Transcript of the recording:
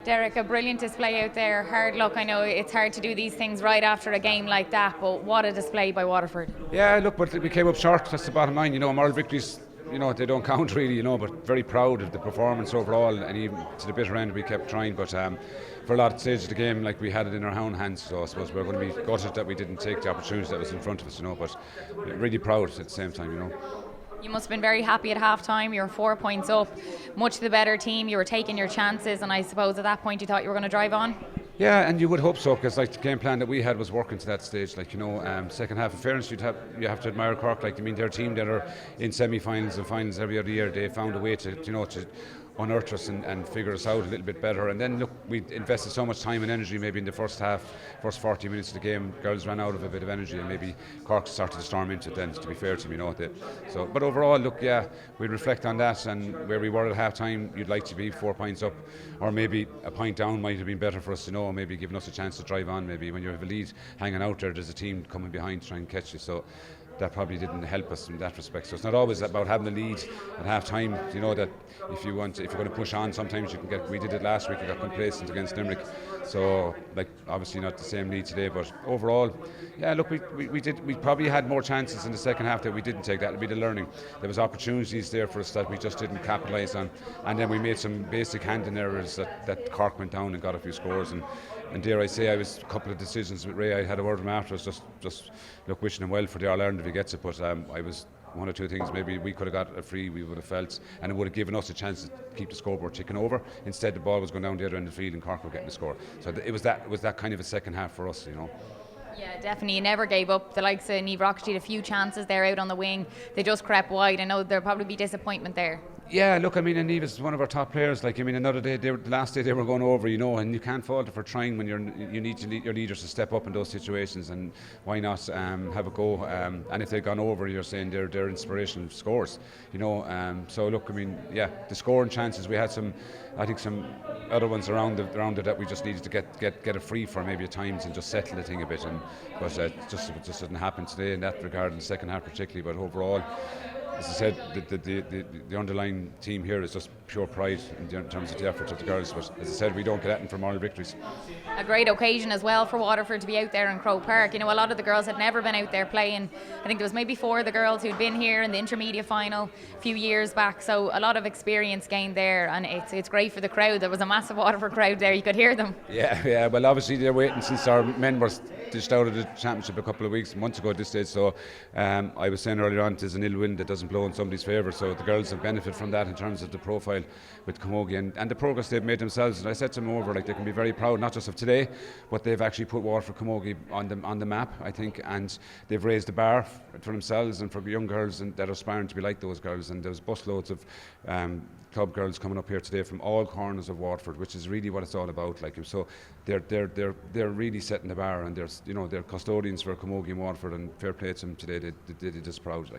Derek, a brilliant display out there. Hard luck. I know it's hard to do these things right after a game like that, but what a display by Waterford. Yeah, look, but we came up short. That's the bottom line. Moral victories, they don't count really, but very proud of the performance overall, and even to the bitter end we kept trying, but for a lot of stages of the game, like, we had it in our own hands, so I suppose we're going to be gutted that we didn't take the opportunity that was in front of us, but really proud at the same time. You must have been very happy at half-time. You were 4 points up, much the better team. You were taking your chances, and I suppose at that point you thought you were going to drive on. Yeah, and you would hope so, because the game plan that we had was working to that stage. Second half, in fairness, you have to admire Cork. They're a team that are in semi-finals and finals every other year. They found a way to unearth us and figure us out a little bit better. And then look, we invested so much time and energy maybe in the first half, first 40 minutes of the game. Girls ran out of a bit of energy, and maybe Cork started to storm into it then, to be fair to them, but overall, look, yeah, we reflect on that, and where we were at half time, you'd like to be 4 points up, or maybe a point down might have been better for us, maybe giving us a chance to drive on. Maybe when you have a lead hanging out there's a team coming behind to try and catch you, so that probably didn't help us in that respect. So it's not always about having the lead at half time. That if you're going to push on, sometimes you can get. We did it last week. We got complacent against Limerick. So obviously not the same lead today, but overall, yeah. Look, we did. We probably had more chances in the second half that we didn't take. That would be the learning. There was opportunities there for us that we just didn't capitalise on, and then we made some basic handling errors that Cork went down and got a few scores. And dare I say, I was a couple of decisions with Ray. I had a word with him after. Just look, wishing him well for the All Ireland if he gets it. But I was one or two things. Maybe we could have got a free. We would have felt, and it would have given us a chance to keep the scoreboard ticking over. Instead, the ball was going down the other end of the field, and Cork were getting the score. So it was that kind of a second half for us, Yeah, definitely. You never gave up. The likes of Niamh Rocketty had a few chances there out on the wing. They just crept wide. I know there'll probably be disappointment there. Yeah, look, and Niamh is one of our top players. Another day, the last day they were going over, and you can't fault her for trying when you need your leaders to step up in those situations, and why not have a go? And if they've gone over, you're saying they're inspirational scores, So look, the scoring chances, we had some other ones around it that we just needed to get a free for maybe at times and just settle the thing a bit, but it just didn't happen today in that regard in the second half particularly. But overall, as I said, the underlying team here is just pure pride in terms of the effort of the girls. But as I said, we don't get anything from moral victories. A great occasion as well for Waterford to be out there in Croke Park. A lot of the girls had never been out there playing. I think there was maybe 4 of the girls who'd been here in the intermediate final a few years back. So a lot of experience gained there, and it's great for the crowd. There was a massive Waterford crowd there. You could hear them. Yeah. Well, obviously they're waiting since our men were dished out of the championship a couple of months ago at this stage. So I was saying earlier on, it is an ill wind that doesn't blow in somebody's favour. So the girls have benefited from that in terms of the profile with camogie and the progress they've made themselves. And I said to them over, they can be very proud not just of today, but they've actually put Waterford camogie on the map, I think, and they've raised the bar for themselves and for young girls that are aspiring to be like those girls. And there's busloads of club girls coming up here today from all corners of Waterford, which is really what it's all about. So they're really setting the bar, and they're custodians for camogie in Waterford, and fair play to them today. They did us proud.